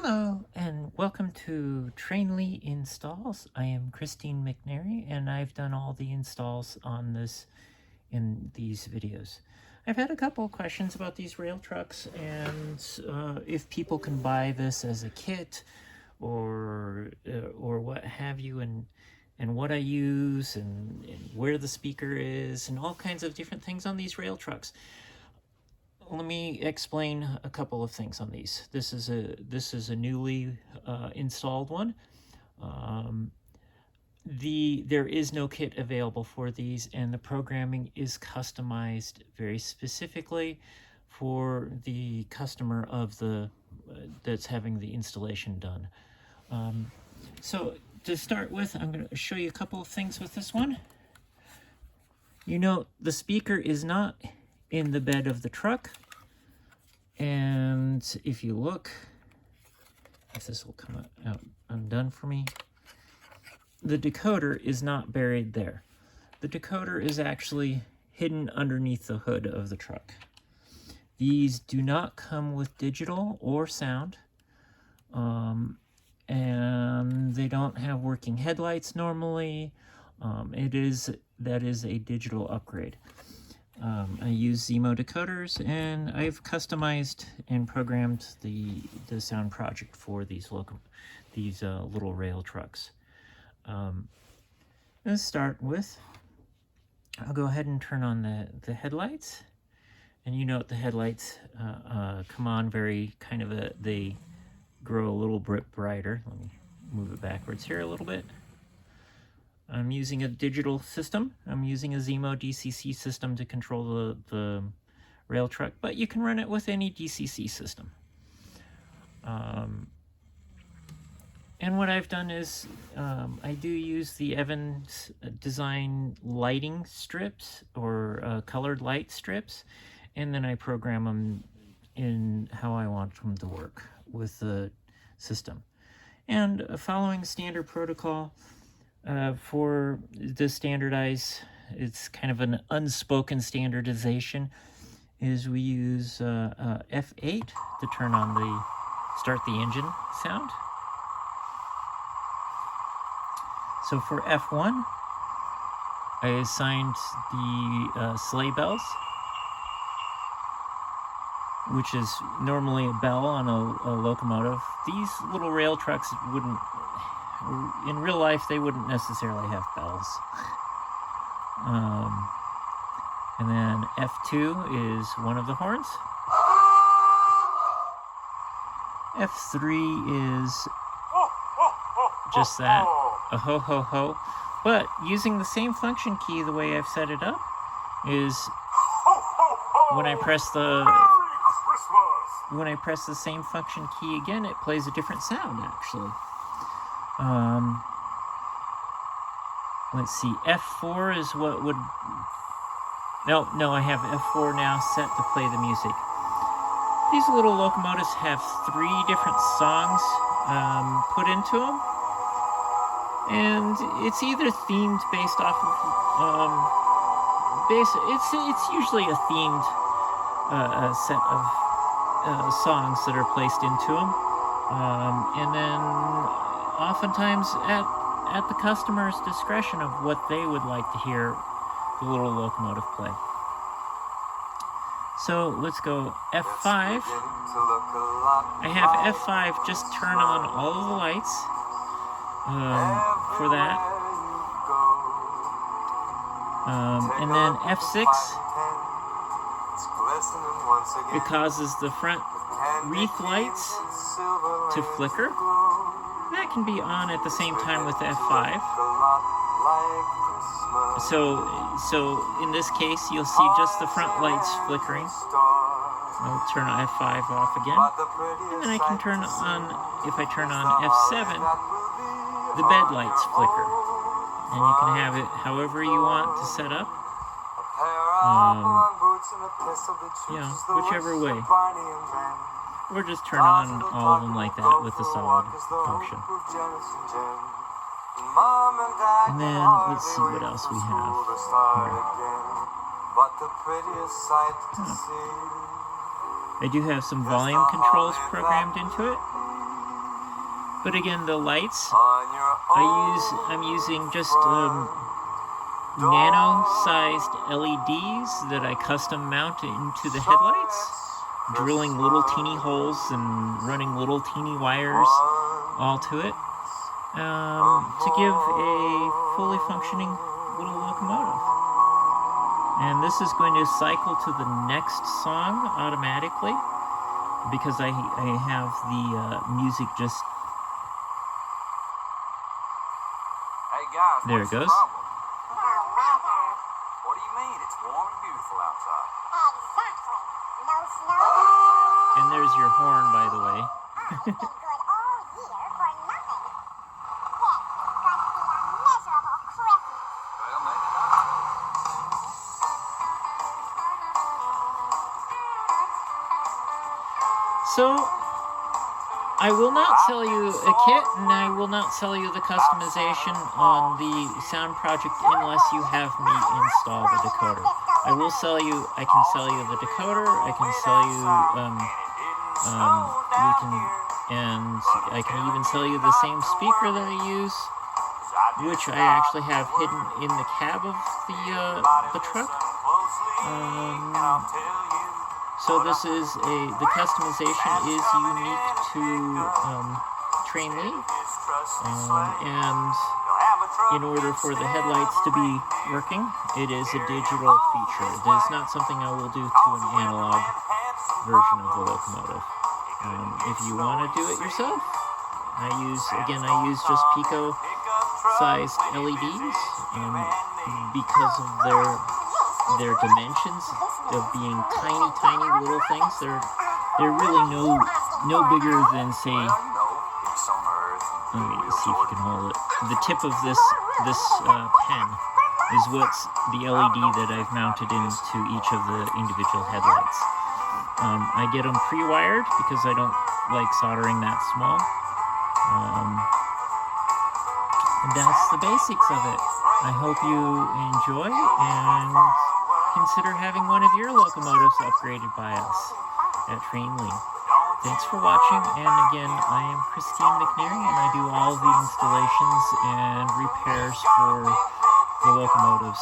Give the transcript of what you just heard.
Hello and welcome to Trainly Installs. I am Christine McNary and I've done all the installs on this in these videos. I've had a couple of questions about these rail trucks and if people can buy this as a kit or what have you, and what I use and where the speaker is and all kinds of different things on these rail trucks. Let me explain a couple of things on these. This is a newly installed one. There is no kit available for these, and the programming is customized very specifically for the customer of that's having the installation done. So to start with, I'm going to show you a couple of things with this one. You know, the speaker is not in the bed of the truck, and if you look, if this will come out undone for me, the decoder is not buried there. The decoder is actually hidden underneath the hood of the truck. These do not come with digital or sound, and they don't have working headlights normally. That is a digital upgrade. I use Zimo decoders, and I've customized and programmed the sound project for these little rail trucks. Let's start with, I'll go ahead and turn on the headlights, and you note the headlights come on very they grow a little bit brighter. Let me move it backwards here a little bit. I'm using a digital system. I'm using a Zimo DCC system to control the rail truck, but you can run it with any DCC system. And what I've done is I do use the Evans design lighting strips or colored light strips, and then I program them in how I want them to work with the system. And following standard protocol, for the it's kind of an unspoken standardization, is we use F8 to start the engine sound. So for F1, I assigned the sleigh bells, which is normally a bell on a locomotive. These little rail trucks wouldn't, in real life, they wouldn't necessarily have bells. And then F2 is one of the horns. F3 is just that, a ho ho ho. But using the same function key, the way I've set it up, is when I press the same function key again, it plays a different sound actually. Let's see, F4 is what would... No, I have F4 now set to play the music. These little locomotives have 3 different songs put into them. And it's either themed based off of... it's usually a themed set of songs that are placed into them. And then oftentimes at the customer's discretion of what they would like to hear the little locomotive play. So let's go F5. I have F5 just turn on all of the lights for that. And then F6, it causes the front wreath lights to flicker. That can be on at the same time with F5. So in this case, you'll see just the front lights flickering. I'll turn F5 off again. And then I can turn on, if I turn on F7, the bed lights flicker. And you can have it however you want to set up. Whichever way. Or just turn on all of them like that with the solid function. And then let's see what else we have here. I do have some volume controls programmed into it. But again, the lights, I'm using just nano-sized LEDs that I custom mount into the headlights, drilling little teeny holes and running little teeny wires all to it, to give a fully functioning little locomotive. And this is going to cycle to the next song automatically, because I have the music just... Hey guys, there it goes. What do you mean? It's warm and beautiful outside. Exactly. No snow. And there's your horn, by the way. It's been good all year for nothing. This is gonna be a miserable Christmas. Well, maybe not. So, I will not sell you a kit, and I will not sell you the customization on the sound project unless you have me install the decoder. I will sell you, I can sell you the decoder, I can sell you, I can even sell you the same speaker that I use, which I actually have hidden in the cab of the truck. So this is the customization is unique to Trainly, and in order for the headlights to be working, it is a digital feature. It is not something I will do to an analog version of the locomotive. If you want to do it yourself, I use just pico-sized LEDs because of their dimensions of being tiny little things. They're really no bigger than, say, let me see if you can hold it. The tip of this pen is what's the LED that I've mounted into each of the individual headlights. I get them pre-wired because I don't like soldering that small. And that's the basics of it. I hope you enjoy and consider having one of your locomotives upgraded by us at Trainly. Thanks for watching, and again, I am Christine McNary, and I do all the installations and repairs for the locomotives.